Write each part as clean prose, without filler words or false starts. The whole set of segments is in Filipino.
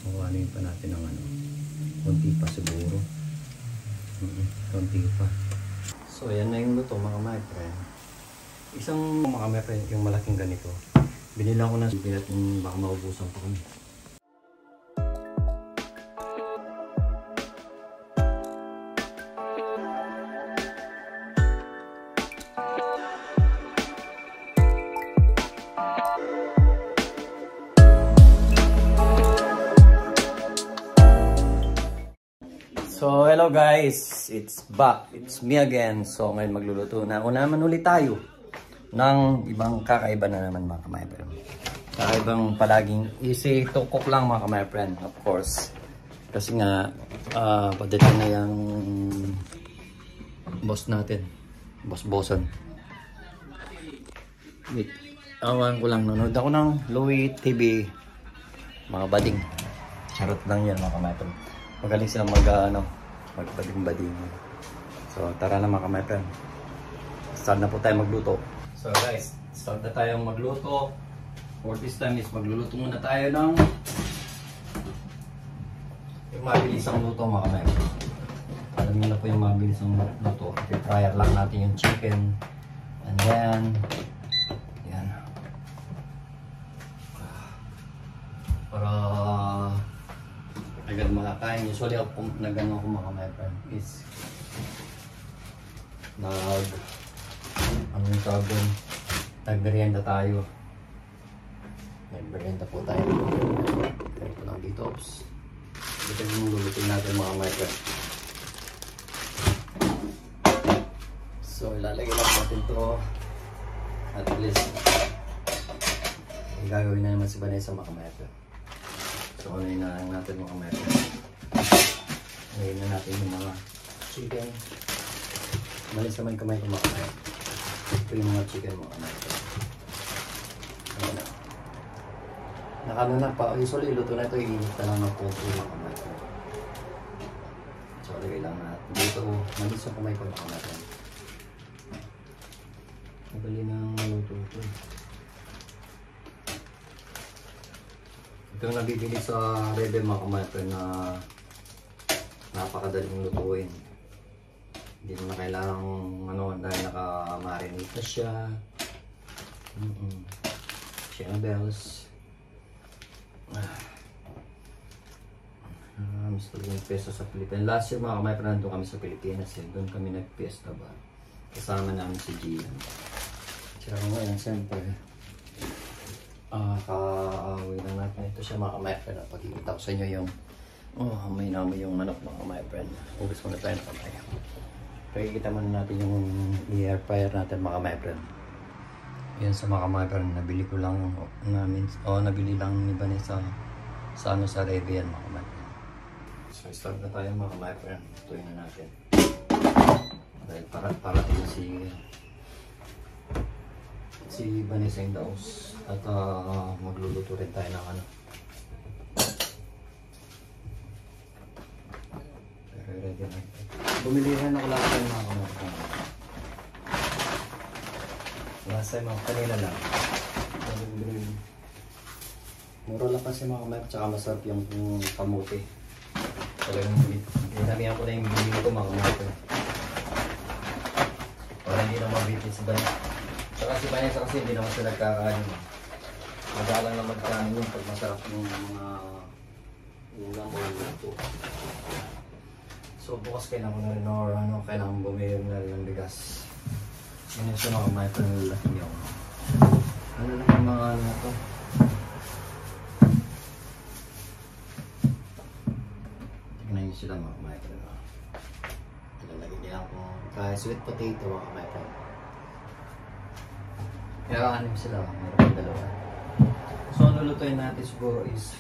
Makuhanin pa natin ng ano. Konti pa siguro. Konti pa. So, yan na yung luto mga my-friend. Isang mga my-friend, yung malaking ganito. Binilang ko na siya at baka maubusan pa kami. So, hello guys! It's back. It's me again. So, ngayon magluluto na. Naman ulit tayo ng ibang kakaiba na naman mga my-friend. Kakaibang palaging easy to cook lang mga my-friend, of course. Kasi nga, padating na yung boss natin. Boss-bossan. Wait. Awan ko lang. Nanood ako ng Louie TV. Mga bading. Charot lang yan mga my-friend. Magaling silang magbading-bading. So, tara na mga my-friend. Start na po tayo magluto. So guys, start na tayong magluto. For this time is magluluto muna tayo ng yung mabilisang luto mga my-friend. Alam nyo na po yung mabilisang luto. I-fryer lang natin yung chicken. And then, yan. Para agad makakain. Usually ako nagano ko mga my-friend is anong tawag doon? Nagmerienda tayo. Nagmerienda po tayo. Ganito lang dito. Oops. Ito yung lulutin natin mga my-friend. So ilalagay lang natin ito. At least gagawin na naman si Vanessa mga my-friend. So, ano na lang natin mga meron. Ngayon na natin yung mga chicken. Malis naman kamay ko mga meron. Ito yung mga chicken mga meron. Ayan na. Nakano na pa. Usually, luto na ito. Iinit na lang ng konti mga meron. So, lagay lang natin. Dito, malis yung kamay ko mga meron. Madali na maluto ito. Ito yung nabibili sa Rebel mga my-friend na napakadaling lutuin. Hindi mo na kailangang dahil naka-marinate na siya. Siya bells. Gusto ko yung peso sa Pilipinas. Last year mga my-friend nandun kami sa Pilipinas. Doon kami nag-fiesta ba. Kasama namin si Gian. Siya ngayon siyempre. Kaaway lang natin. Ito siya mga my-friend. Pagkikita ko sa inyo yung may namoy yung manok mga my-friend. Hugas muna tayo ng kamay. Pagkikita muna natin yung air fryer natin mga my-friend. Yan sa mga my-friend. Nabili ko lang namin. Nabili lang ni Vanessa sa Rebe yan mga my-friend. So start na tayo mga my-friend. Tuloy na natin. Dahil parating na si Vanessa yung daos. At magluluto rin tayo ng pero ready na. Bumili rin ako last time mga kamay. Last time ako kanina lang. Mura lang kasi mga kamay. Tsaka masarap yung kamote. Talagang ginamihan ko na yung bibili ko mga kamay. Para hindi na mabitin si Vanessa. Tsaka si Vanessa kasi hindi naman sila nagkakain. Madalang na magkanin yung pag masarap yung mga ulam o luto. So bukas kailangan ko na rin or kailangan bumili na rin ng bigas. Yun yung sa mga my-friend laki niyo. Ano lang yung mga to? Tignan nyo sila mga my-friend. Ilalagay nila akong sweet potato mga my-friend. Kaya anim sila, meron pa dalawa. So ang lulutuin natin siguro is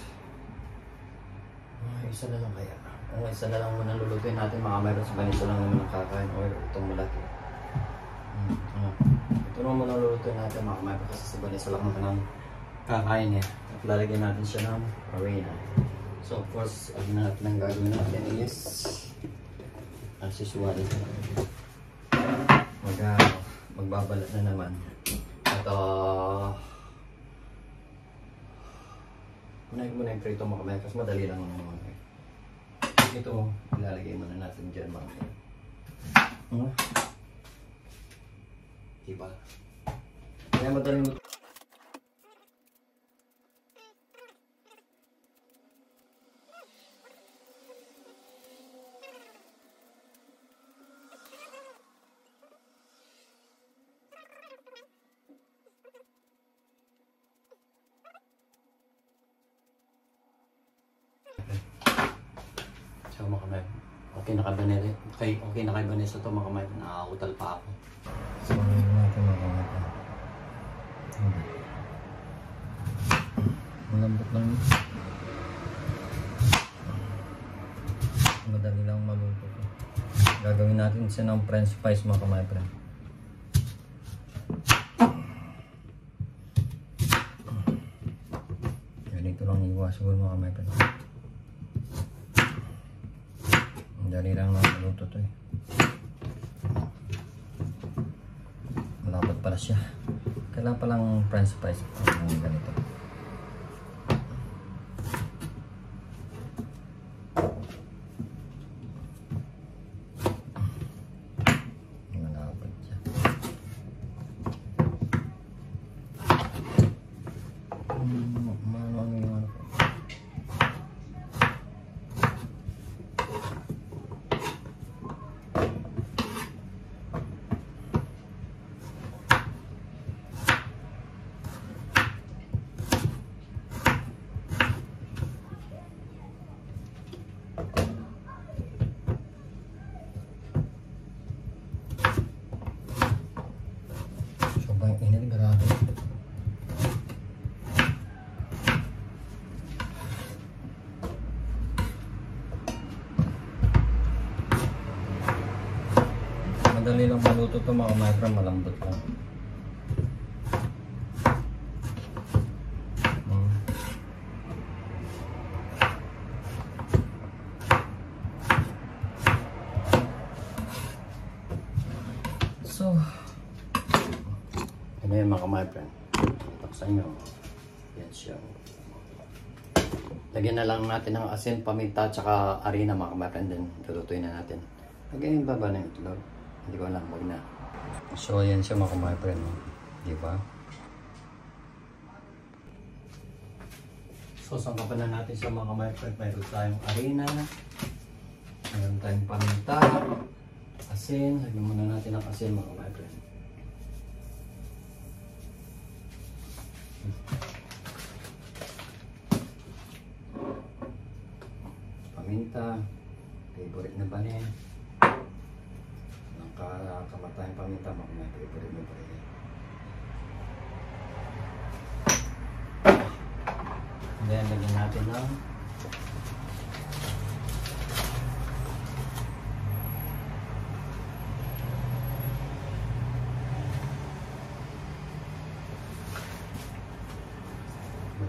isa na lang kaya. Isa na lang muna lulutuin natin mga mayroon sa Vanessa lang naman nakakain or itong malaki. Ito naman muna lulutuin natin mga mayroon kasi sa Vanessa lang naman kakain niya. At lalagyan natin siya ng arena. So of course, ang gagawin natin is as usual magbabalat na naman. At Unahin mo na yung prito mga kamay kasi madali lang naman. Ito, ilalagay muna natin dyan mga kamay. Diba? Kaya madali mo. So mga kamay, okay na kay Vanessa. Okay na kay Vanessa ito mga kamay. Nakakakutal pa ako. So ngayon natin mga kamay. Malambot lang. Madali lang maluto. Gagawin natin siya ng french fries mga kamay. Ganito lang iwas siguro mga kamay. Dali lang maluto to eh. Malapot pala siya. Kailangan palang french fries ng ganito. Malapot siya. Ano yung ano ko? Sobrang init, grabe. Madali lang maluto ito mga kamay, malambot lang. So, ano yun mga kamay friend? Ito sa inyo. Yan siya. Lagyan na lang natin ng asin, paminta, tsaka harina mga kamay friend. Then lulutuin na natin. Lagyan yung baba na yung itlog. Hindi ko alam, wag na. So, yan siya mga kamay friend. Diba? So, sangkapan na natin siya mga kamay friend. Mayroon tayong harina. Mayroon tayong paminta. Asin, lagyan muna natin ang asin mga kamay friend. Paminta, favorite na ba niya? Nakamatayang paminta mga kamay, favorite na ba niya? Then, lagyan natin ng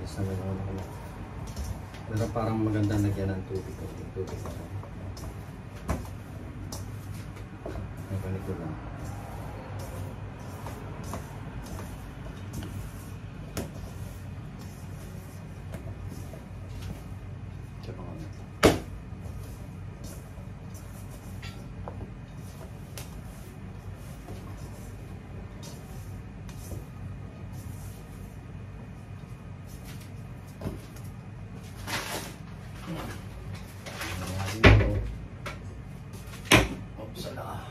sana naman ako. Pero parang maganda lagyan ng tubig. Tubig na lang. Ay, ganito lang. Tsaka nga. Oops, ala.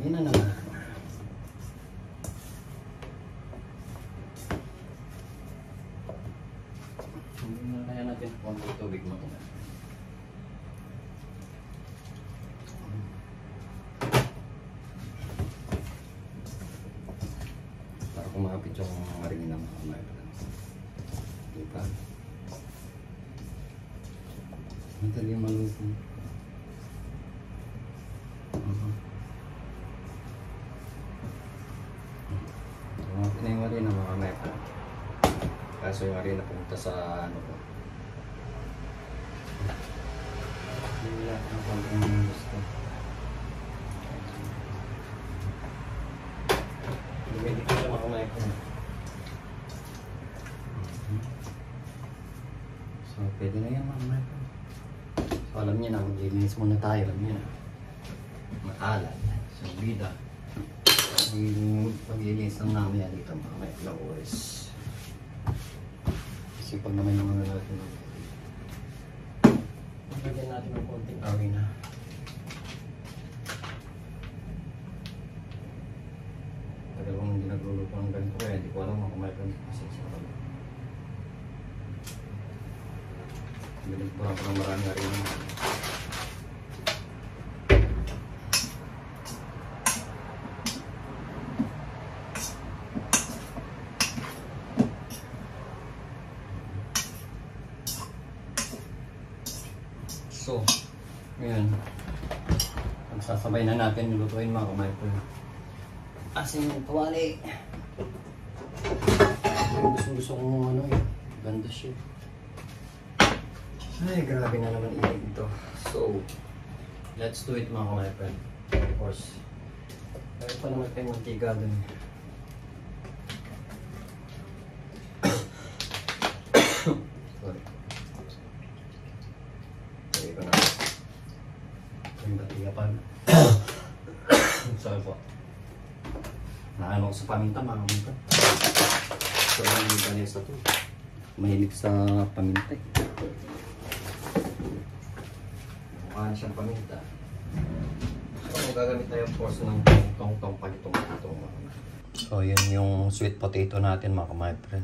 Yan na naman. Hindi na kaya natin konti tubig mo. Para kumapit yung harina ng kamay. Diba? Madali maluto. Okay na yung harina mga kamay. Kaso yung harina pumunta sa ano ko. Wala ang pag-ang gusto. Lumili ko siya mga kamay ko. So, pwede na yan mga friend. So, alam niyo na, maglilinis muna tayo. Alam niyo na. Maalat. So, bida. Maglilinis lang namin yan dito mga may flowers. Kasi pag naman yung mga natin, lagyan natin ng konting awin na. Tagal kong hindi nagluluto ng ganito kaya hindi ko alam kung may kasi sa kami. Binigburan ko ng marami rin. So, ngayon, pagsasabay na natin nilutuin mga kumaypo. Asin yung tuwali. Gusto kong ano eh, ganda siya. Ay, grabe na naman ilig ito. So, let's do it mga kumaypo. Of course. Kaya pa naman tayong mantiga dun. Sorry. Sorry ko na. Yung batigapan. Sorry po. Naano ko sa paminta mga kumaypo. So, hindi ka nesa to. Mahilig sa paminta. Mukha na siyang paminta. So, gagamit tayo of course ng tong-tong pag itong. So, yun yung sweet potato natin mga kumaypo.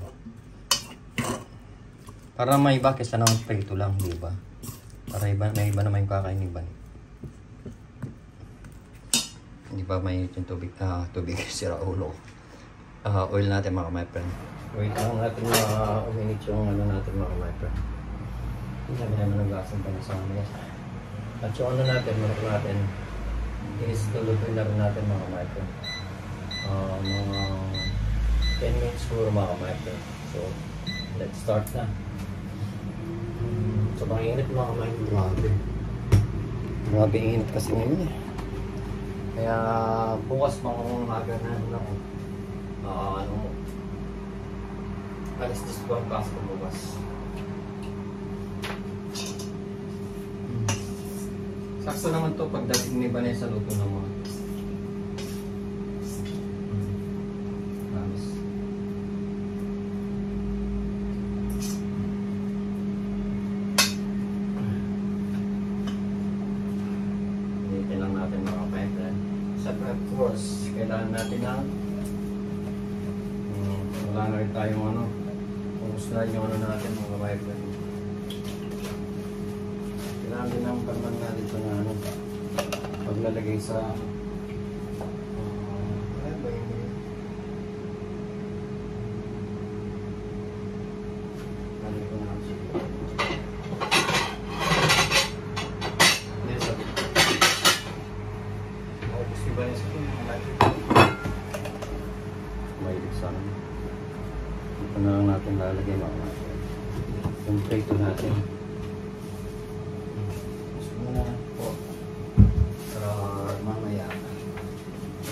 Para may iba kesa ng prito lang, di ba? Para may iba naman yung kakainiban. Hindi ba may yung tubig, sira ulo. Oil natin mga kumaypo. Wait lang natin uminit yung ano natin mga kumaypo. Hindi namin nag-asan pa na sa amin. At yung ano natin, manok natin, is lulutuin na rin natin mga kumaypo. Mga 10 minutes puro mga kumaypo. So, let's start na. Sobrang init mga kumaypo. Grabe init kasi ngayon eh. Kaya bukas mga umaga na ako. Alas 10 ko ang pasok ko bukas. Sakso naman to pagdating ni Vanessa luto ng mga. Promise. Initin lang natin mga kapatid. Siyempre of course, kailangan natin ng wala na rin tayong ano. Pumuslan yung ano natin mga kapatid. Kailangan din ang parman nga dito na ano, paglalagay sa ano ba yun? Ano ko na siya? Yes, sabi. Gusto ba niya sa ito? Mahilig sa amin. Ito na lang natin lalagay mga yung prito natin.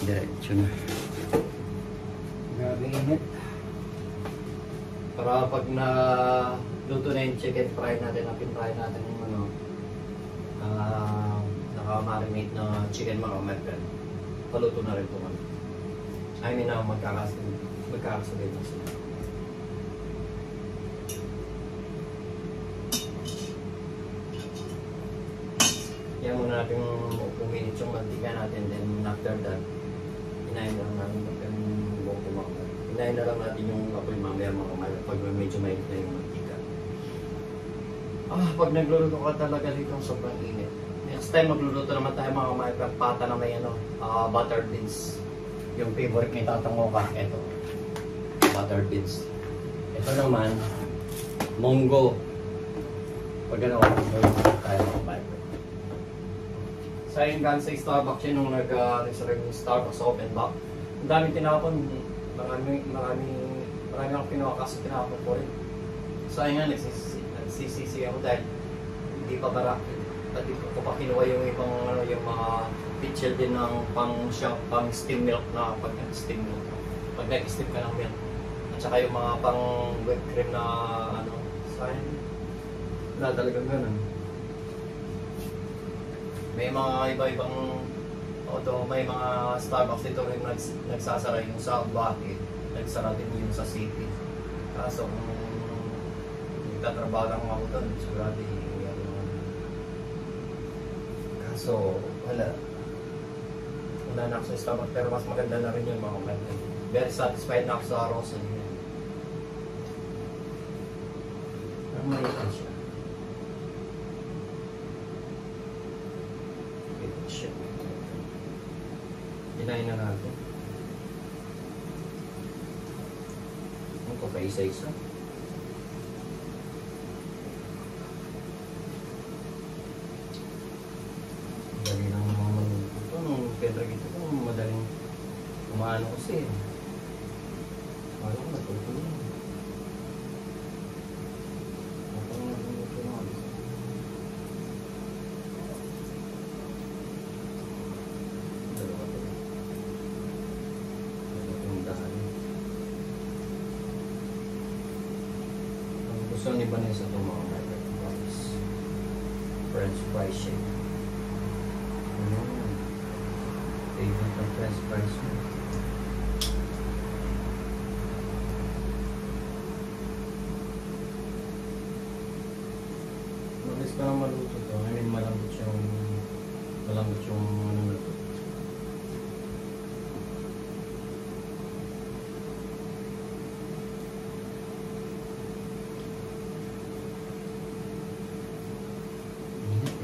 Diretso na. Grabe init. Para pag na luto na yung chicken fry natin, napin-fry natin yung ano, naka-marinate na chicken mga kumaypo. Paluto na rin ito kami. I mean na magkakasabay na sila. Yan muna natin uminit yung mantika natin, then after that inahin na lang natin inahin na lang natin yung apoy mamaya mga kumaypo pag medyo mainit na yung mantika. Pag nagluluto ka talaga dito sobrang init. Next time magluluto naman tayo mga kumaypo pata na may ano, buttered beans. Yung favorite ni Tatang Mocha, ito buttered beans. Ito naman munggo. Pag ano, tayo mga kumaypo. Sa Ingan sa Starbucks yun nung nag-reserve yung Starbucks open back. Ang daming tinapon, marami akong kinuha kaso tinapon ko rin. So ayun nga, nagsisisi ako dahil hindi pa bara, hindi ko pa kinuha yung ibang ano, yung mga pitchel din ng pang steam milk na pag nag-steam milk. Pag nag-steam ka ng milk. At saka yung mga pang whipped cream na ano, sa Wala talagang ganun. May mga iba-ibang may mga Starbucks dito rin nagsasara yung sa Bakit. Nagsara din yung sa City. Kaso kung nagtatrabaho lang ako doon, sigurado yung kaso wala na ako sa Starbucks, pero mas maganda na rin yung mga kumenta. Very satisfied na ako sa Rosa niya. Ang maliit siya. Shit. Hinahin na natin. Ano ko pa isa-isa? Dali lang naman ito. Nung pedra gito ko, madaling umaano kasi. Ano ko natutulong. Gusto ni Vanessa ito mga fries. French fries shake. Favorite ng French fries mo. Malis ka na maluto ito. I mean malambot yung ano na ito.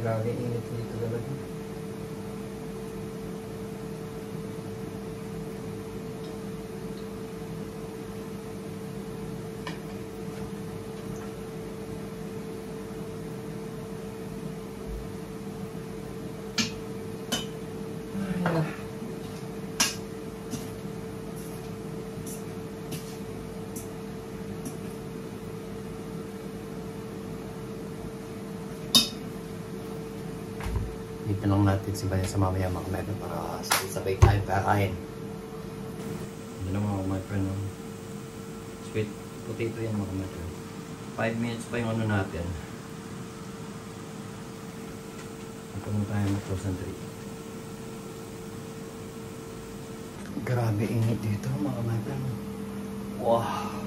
Grabe, init dito talaga. Dito lang natin si Vanessa mamaya mga meron para sabay tayo kakain. Hindi na mga friend. Sweet potato yan mga meron. 5 minutes pa yung ano natin. Ito na tayo mag-concentrate. Grabe init dito mga meron. Wow!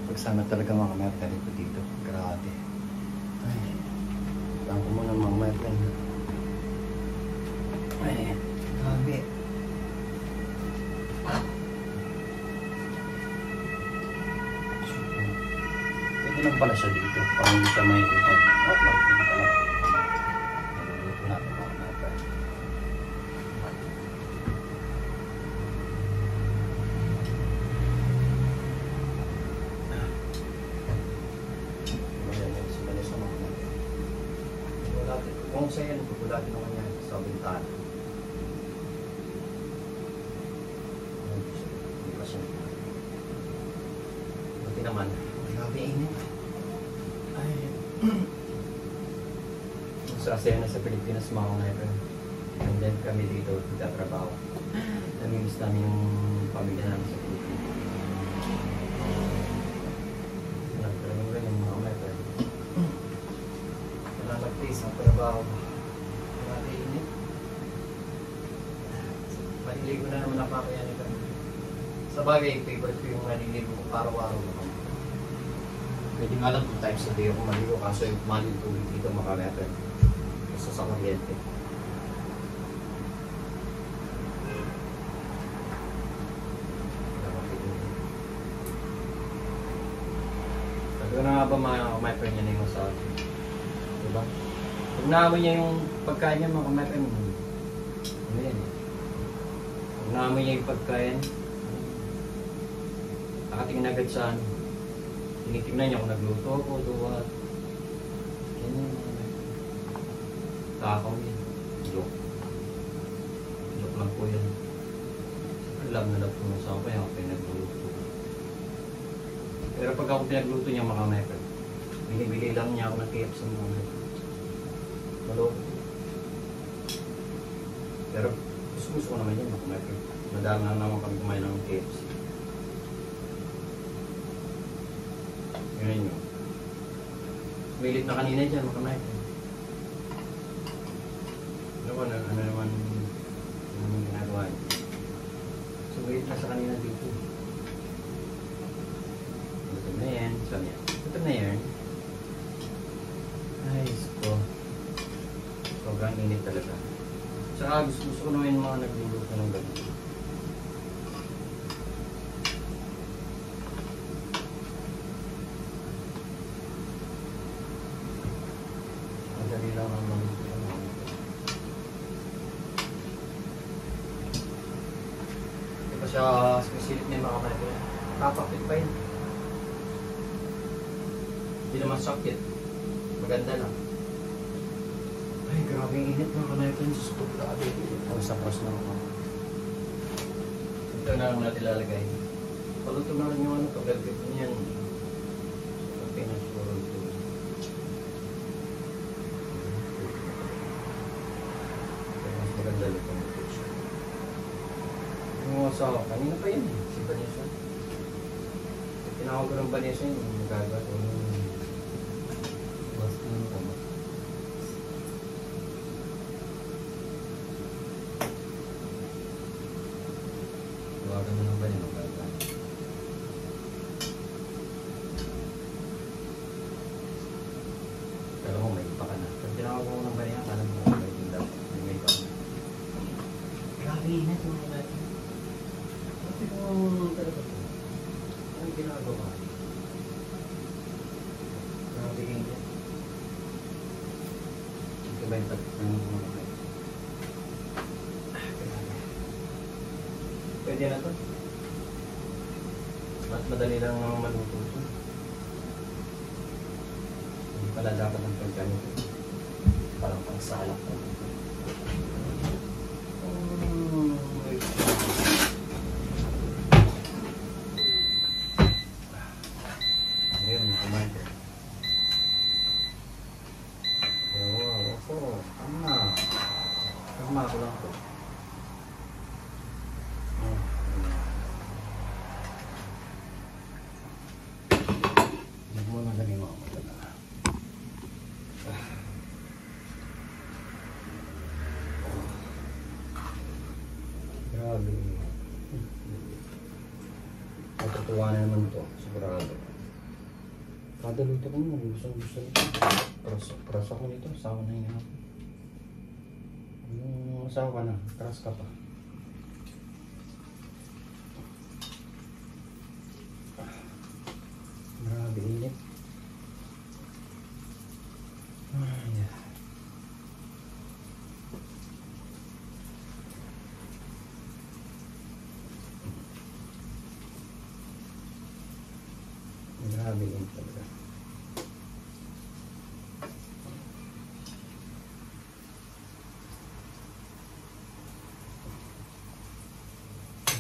Pagsama talaga mga meron ko dito. Grabe. Ay. Lang ko muna mga meron. Ay, grabe. Pwede lang pala siya dito. Parang hindi siya may dito. Pwede pala. Dito natin mga natin. Sumali sa mga natin. Kung sa'yo, pagkulatin naman yan sa bintana. Buti naman, grabe init. Ay. Masasaya na sa Pilipinas mga ngayon. And then kami dito nagtatrabaho. Namimiss namin yung pamilya namin sa Pilipinas. Nagkaroon rin yung mga ngayon. Wala mag-taste ang trabaho. Grabe init. Maliligo na naman ako yan ito. Sa bagay, favorite ko yung maliligo ko araw-araw naman. Pwede nga lang 2 times a day ako maligo kaso yung maling tubig dito makameter. Kasi sa kuryente. Sabi ko na nga ba my friend niya na yung sa akin. Diba? Pag naamoy niya yung pagkain niya mga my friend, ano yan eh. Pag naamoy niya yung pagkain, nakatingin agad sa ano. Tinitingnan niya kung nagluto ako, duwat. Ganyan. Takaw yan. Joke. Joke lang po yan. Alam na po na sa ako yung pinagluto. Pero pag ako pinagluto niya mga mekal, binibili lang niya ako ng KFC sa mga mekal. Maloko. Pero gusto ko naman yan mga mekal. Madami na naman kami kumain ng KFC. Ganyan yun. Milit na kanina dyan, mga my friend. Ano naman ginagawa niya. Sumilit na sa kanina dito. Ito na yan. So, yan. Ito na yan. Ay, ko. Sobrang init talaga. Tsaka gusto ko naman yung mga nagluluto ng ganito. Madali lang ang maluto. Siya specific na yung mga kamay ko. Kapakit pa yun. Hindi naman sakit. Maganda lang. Ay, grabe yung init mga kamay ko. Stop grabe. Pagsak-ras na ako. Ito na lang natin lalagay. Paluto na rin yung ano. Pag-agad ko niyan. Okay na siguro ito. Mas maganda lang ito. Yung asawa, kanina pa yun eh, si Vanessa. Tinawag ko ng Vanessa yun, magagawa ko yung basta yung tama. Tawagan mo ng Vanessa, magagawa. Pero kung may ipa ka na. Pag tinawag ko ng Vanessa, alam mo kung may ipa ka na. Grabe na ito mga natin. Ang ginagawa. Grabe yun yan. Ito ba yung tapos ng mga kamay? Pwede na ito. At madali lang naman maluto ito. Hindi pala dapat ang pagkanito. Parang pangsalak ko. Ayun, kumain ko. Tama ko lang po. Huwag mo na lagay mga maganda. Grabe. Matutuwa na naman ito. Sigurado. Kada luto ko mo, gusto nito. Pras ako nito, asawa na yun. Yung asawa ka na, pras ka pa. Grabe init. Grabe init talaga.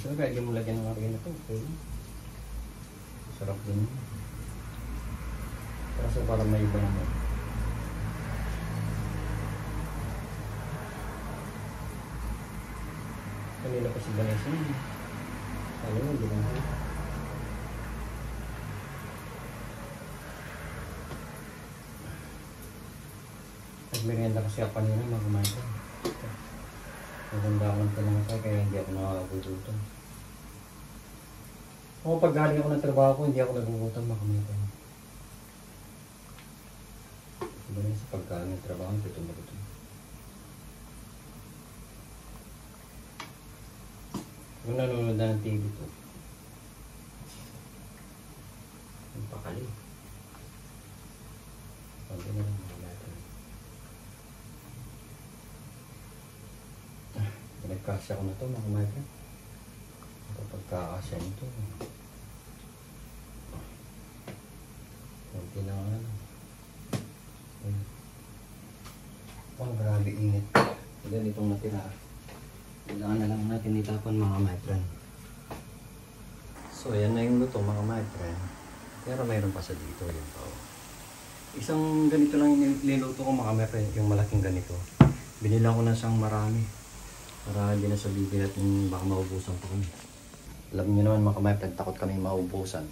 So, kahit yung lagyan ng akin na ito, okay. Sarap din. Kaso parang may iba naman. Kanila pa si Vanessa. Sabi mo, hindi lang. Nagmerienda kasi ako kanina, mag-kumain ko. Nagandakan ko lang ako kaya hindi ako nakakagugutom. Ako pag galing ako ng trabaho ko, hindi ako nagugutom, makamay ko. Diba na sa paggaling ng trabaho, gutom na gutom. Kung nanonood na ng TV ko, ang pakali. Pagod na lang mga natin. Nagkasya ko na ito mga kamay. Pagkakasya nito. Kunti na nga. Oh, grabe init. Ganitong natira. Kailangan na lang natin itapon mga my friend. So, yan na yung luto mga my friend. Pero mayroon pa sa dito yung tao. Isang ganito lang yung niluto ko mga my friend. Yung malaking ganito. Binilang ko na siyang marami. Para hindi na sa bibig at baka maubusan pa kami. Alam niyo naman mga my friend, takot kami maubusan.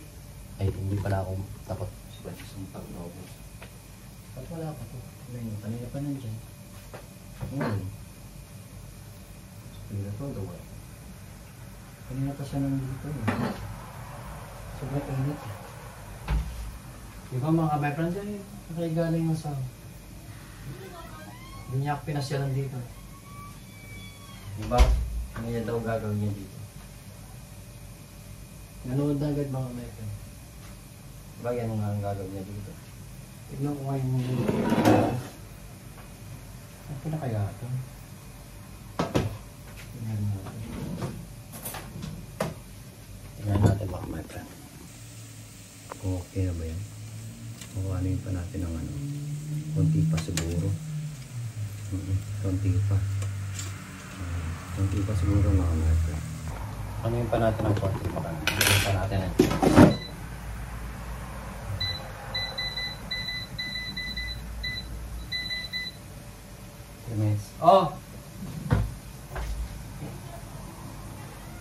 Ay, hindi pala ako takot. Isang pag maubusan. Ba't wala pa to? Kanina pa nandyan. Kanina to, gawa. Kanina pa siya nandito. Sobrang init. Diba mga ka-my-friend dyan nakaigaling mo sa binyak pinasyalan dito. Diba? Ano yan daw gagawin niya dito? Nanood na agad mga ka-my-friend. Diba yan ang gagawin niya dito? Tignan ko ngayon yung ano na kaya ito? Tingnan natin mga ka-my-friend. Kung okay na ba yan? Makuhanin pa natin ng ano. Konti pa siguro. Konti pa. Konti pa siguro mga ka-my-friend. Ano yung pa natin ng konti pa kami? Ano yung pa natin ng oh!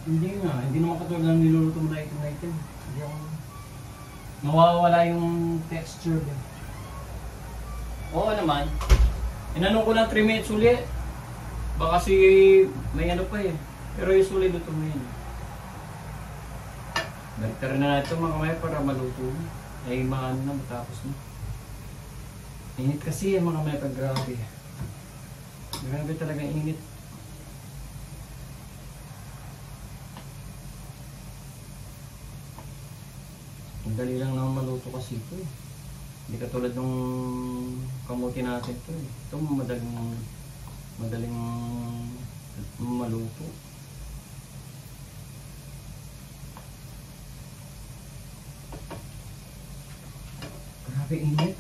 Hindi nga. Hindi naman katulad ng niluluto mo na item. Hindi ako nawawala yung texture din. Oo naman. Inanong ko lang 3 minutes ulit. Baka kasi may ano pa eh. Pero usually luto mo yun. Baliktad na natin mga kamay para maluto. Ay maano na matapos na. Init kasi yung mga kamay pag grabe. Grabe talaga init. Ang dali lang naman maluto kasi ito eh. Hindi katulad nung kamuti natin ito eh. Ito madaling maluto. Grabe init.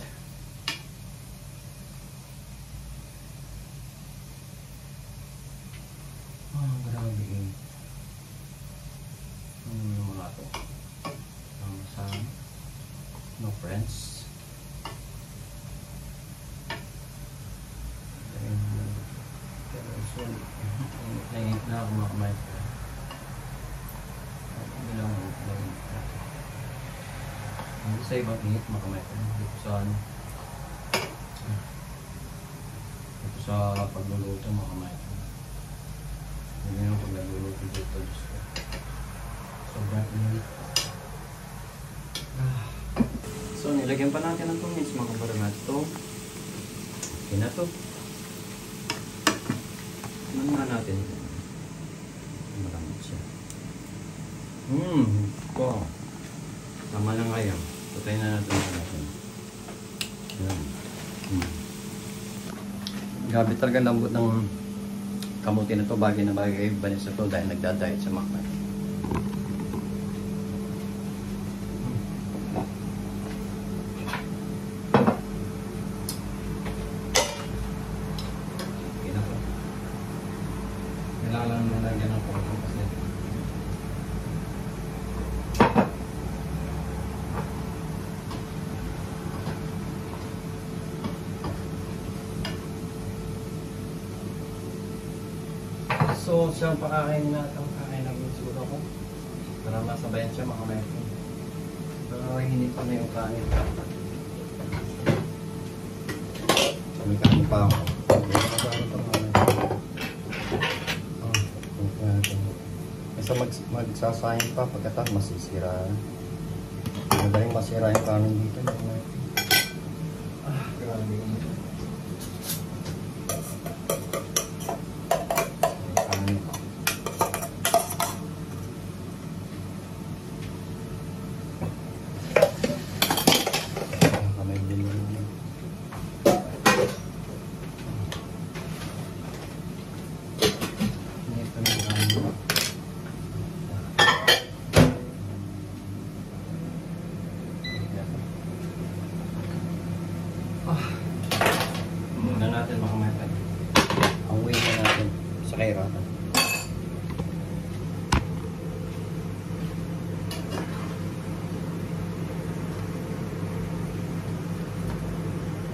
Grabe init. Mga ito. No friends. Nainit na ako mga kamay. Hindi lang hindi sa ibang init mga kamay. Dito sa ano. Dito sa pagluluto mga kamay. Hindi yung pag nagluluto dito. Sobrang init. So, nilagyan pa natin ng 2 minutes mga kabarangad. Ito, okay na to. Ano nga natin? Maramit siya. Ito. Tama lang kaya. Patayin na natin. Yan. Grabe talaga lambot ng kamuti na to. Bagay na bagay banis na to dahil nagda-diet sa makna. Kailangan mo lagyan ng porto kasi so siyang pakakain na itong kakain na siguro ko para masabayan siya makamaya ko pero hinit pa na yung kanin may kanin pa ako isa magsasayang pa pagkatapos masisira. Madaling masira yung kanin dito. Grabe. Kanin. Kamay din yun. Ito na yung kanin. Muna natin makamatan. Ang way na natin sa kairatan.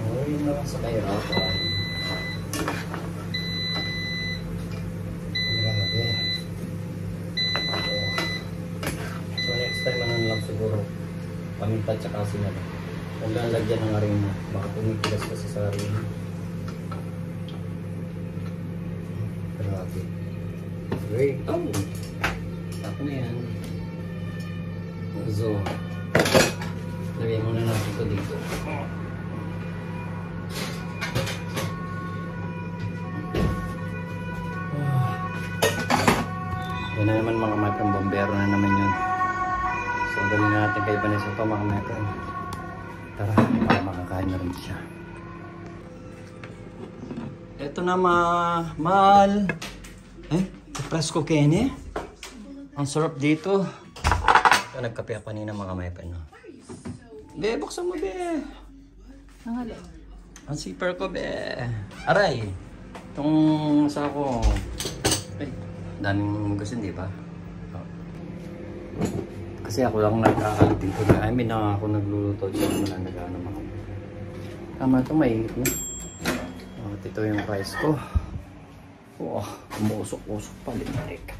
Way na lang sa kairatan. Grabe. So next time ano lang siguro paminta tsaka sinala. Kailangan lagyan ng arena. Baka pumipilas kasi sa arena. Grabe. Great. Oh! Tapos na yan. So, lagyan muna natin ito dito. Yan na naman mga matang bombero na naman yun. So, dali na natin kay Vanessa ito mga matang. Tara, para makakain na rin siya. Ito na mahal. Presko Kenny. Ang sarap dito. Ito, nagkape ako kanina mga matang. No? Be, buksan mo be. Ang zipper ko be. Aray. Itong asa ko. Ay. Daming mugasin, di ba? Oh. Kasi ako lang nag-aalit dito. I mean, ako nagluluto dito na nag-ano ako. Tama ito, mainit na. At ito yung rice ko. Oh, umusok-usok pa. Limarik.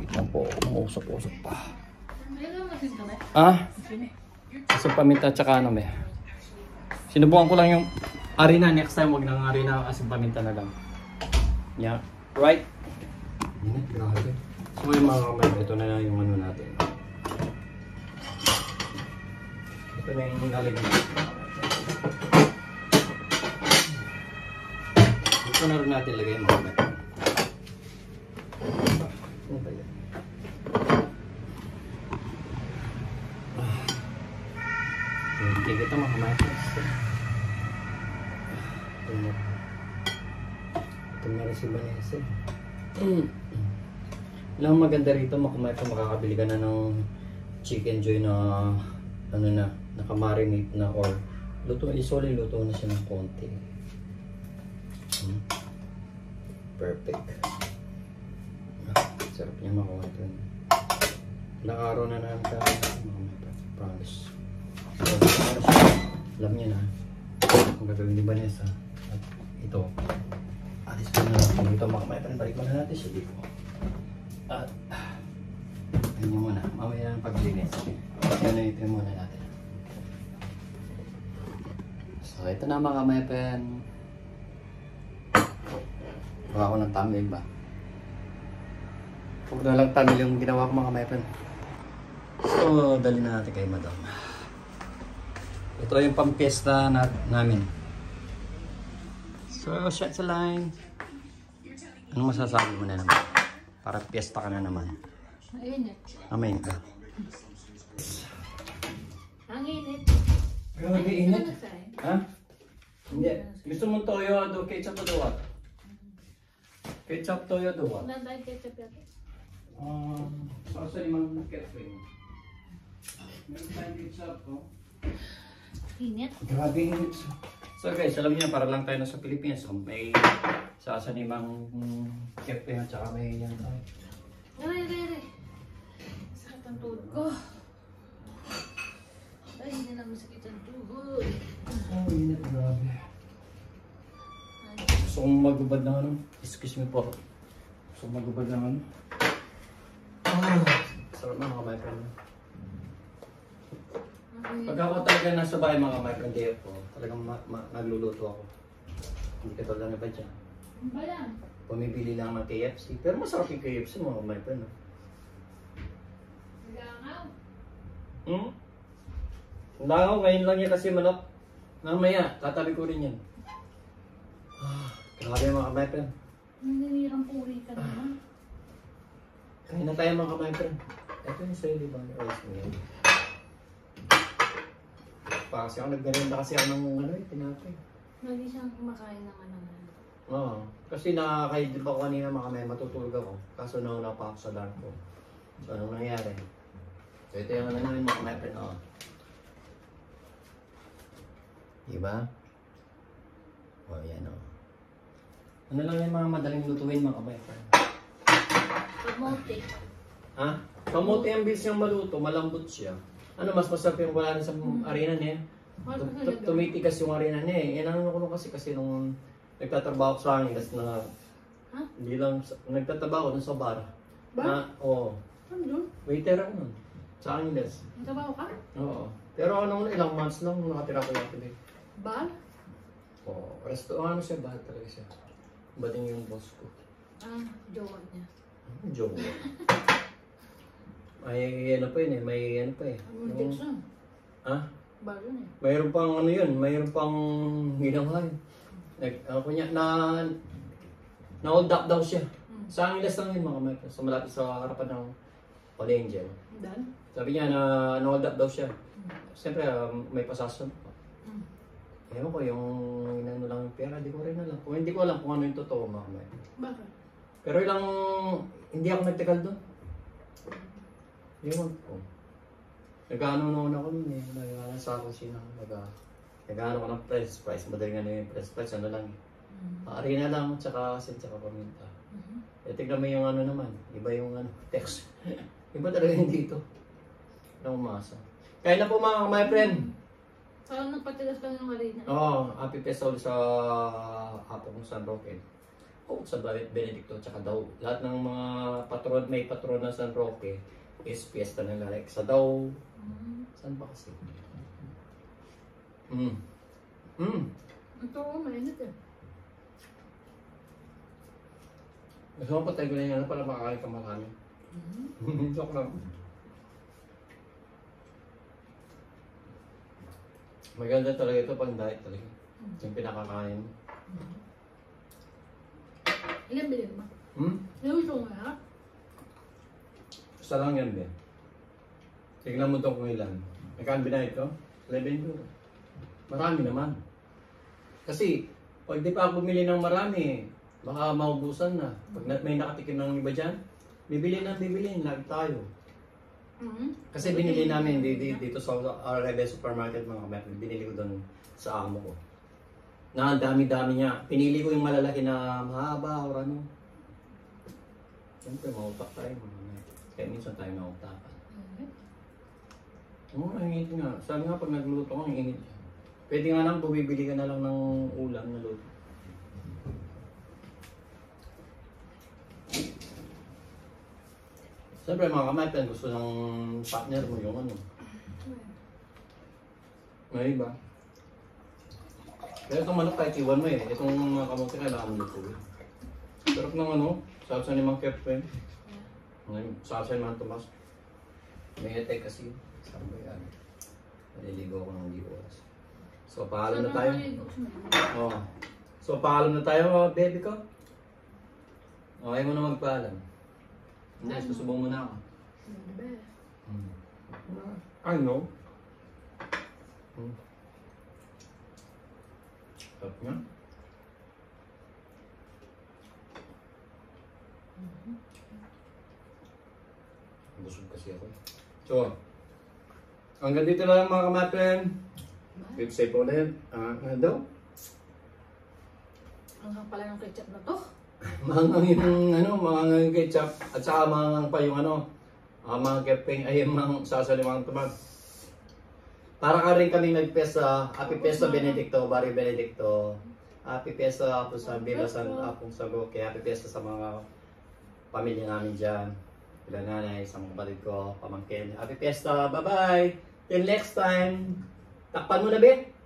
Ito po, umusok-usok pa. Ah? Sa paminta tsaka ano, may. Sinubukan ko lang yung arena. Next time, wag nang arena. Asin paminta na lang. Yeah. Right? Grabe. So yung mga kamay, ito na lang yung ano natin. Ito na yung lalagyan natin. Ito na rin natin lagay yung mga kamay. Ano ba yan? Hindi kita mga kamay. Ito na rin si Vanessa. Lang maganda rito, makakabili ka na ng chicken joy na ano na, nakamarinate na or luto, isoli luto na siya ng konti. Perfect. Sarap niya makuha ito. Ilang araw na namin ka, promise. So, alam niya na kung gagawin ni Vanessa. At ito, alis ko na lang. Ito makamay, balik mo na natin siya dito. At ganyan muna, mamaya ng paglinis. Ganito muna natin. So ito na mga mepen. Gawa ko ng thumbnail ba? Huwag na lang thumbnail yung ginawa ko mga mepen. So dali na natin kay madam. Ito yung pampiesta namin. So shut sa line. Anong masasabi mo na naman? Para piyesta ka na naman. Mainit. Amayin ka. Ang init. Grabe init. Ha? Hindi. Gusto mong toyo o ketchup o duwa? Ketchup, toyo, duwa? Nanday ketchup yata. Para sa limang ketchup. Meron tayong ketchup, oh. Init. Grabe init. So guys, alam niyo, para lang tayo na sa Pilipinas. May sasanimang kepe at saka may yan. Aray. Sakit ang tuhod ko. Ay, hindi na masakit ang tuhod. Oh, init. Grabe. Gusto kong magubad ng ano. Excuse me po. Gusto kong magubad ng ano. Sarap na mga my friend. Pag ako talaga nasa bahay mga my friend day po, talagang nagluluto ako. Hindi ka talaga na ba dyan? Ba yan? Pumibili lang ng KFC. Pero masarap yung KFC mga my friend. Langaw. Langaw, ngayon lang yan kasi manok. Mamaya, tatabi ko rin yan. Grabe mga my friend. Nanginirang puri ka naman. Kain na tayo mga my friend. Ito yung sa'yo, di ba? Rice mo yan. Kasi ako nagganenda kasi ako ng ano eh, tinapay. Lagi siyang kumakain ng ano. Oo. Kasi nakakaid pa ko kanina mga may matutulog ako. Kaso nauna pa ako sa dark ko. So anong nangyari? So ito yung ano namin mga my friend. Oh. Diba? Oh yan oh. Ano lang yung mga madaling lutuin mga my friend? Kamote. Ha? Kamote ang bilis niyang maluto, malambot siya. Ano mas masarap yung wala na sa arena niya? Tumitikas yung arena niya eh. Yan ang nakulong kasi nung nagtatrabaho ko sa akin, kasi na hindi lang, nagtatrabaho ko dun sa bar. Bar? Oo. Ano doon? Waiter ako nun. Sa Angeles. Nagtrabaho ka? Oo. Pero ano, ilang months lang nakatira ko natin eh. Bar? Oo, ano siya, bahat talaga siya. Bating yung boss ko. Ah, jowa niya. Joke. May ano pa yun eh, may ano pa eh. Multics na. Ha? Bar yun eh. Mayroon pang ano yun, mayroon pang ginawa yun. Kunya, na-hold up daw siya. Sa Angeles lang yun mga Mike, sa malapit sa harapan ng Holy Angel. Dan? Sabi niya na na-hold up daw siya. Siyempre may pasasyon. Ewan ko yung inano lang yung pera, di ko rin alam. Kung hindi ko alam kung ano yung totoo mga Mike. Bakit? Pero hindi ako nagtagal doon. Ewan ko. Nag-ano noon ako nun eh. Nasa ako siya nag-ano ko ng press price. Madaling ano yung press price. Ano lang eh. Arena lang, tsaka asin, tsaka paminta. Eh, tignan mo yung ano naman. Iba yung ano, text. Iba talaga yung dito. Ano umasa. Kaya na po mga my friend. Parang nagpatigas ka ng arena. Oo, happy fiesta ulit sa Apo kong San Roque. O sa Benedicto, tsaka daw. Lahat ng mga patron, may patron na San Roque is fiesta ng lalek. Sa daw. Saan ba kasi? Ito, mainit eh. Gusto mo patay ko na yan para makakain ka marami. Joke lang. Maganda talaga ito pang diet talaga. Yung pinakakain. Ilan bilhin mo? Gusto mo nga? Isa lang yan, Ben. Tignan mo ito kung ilan. Magkaan binayad ko? 11 euro. Marami naman. Kasi, pag di pa ako bumili ng marami, baka maubusan na. Pag may nakatikim ng iba dyan, bibili lagi tayo. Kasi binili namin dito sa RLB Supermarket mga kapatid. Binili ko doon sa amo ko. Na ang dami-dami niya. Pinili ko yung malalaki na mahaba o ano. Siyempre, mautak tayo mga kapatid. Kaya minsan tayo nautakan. Oo, ang init nga. Sabi nga pag nagluto ko, ang init. Pwede nga lang, bumibili ka na lang ng ulam na luto. Siyempre mga kamatan, gusto ng partner mo yung ano. May iba. Pero itong manok kahit iwan mo eh. Itong mga kamote kailangan mo luto eh. Sarap ng ano, salsa ni Mang Kepwen. Ngayon, salsa ni Mang Tomas. May etay kasi. Saan ba yan? Maliligo ako ng di oras. So, paalam na tayo. Oo. So, paalam na tayo, baby ko. Okay mo na magpaalam. Hindi, susubong mo na ako. I know. Stop nga. Busog kasi ako. So, hanggang dito lang mga kamaten. Keep safe po ulit. Ano daw? Ang pala ng ketchup na to. Mangang yung ano, mangang ketchup at saka mangang pa yung ano, mga kepeng ay yung sasalimang tumag. Para ka rin kaming nagpesa, Happy Fiesta Benedicto, Barrio Benedicto. Happy Fiesta po sa Viva San Apong Sago, kaya Happy Fiesta sa mga pamilya namin dyan. Pila nanay, sa mga kapatid ko, pamangkin. Happy Fiesta, bye-bye! Till next time! Takpan mo na, Bet!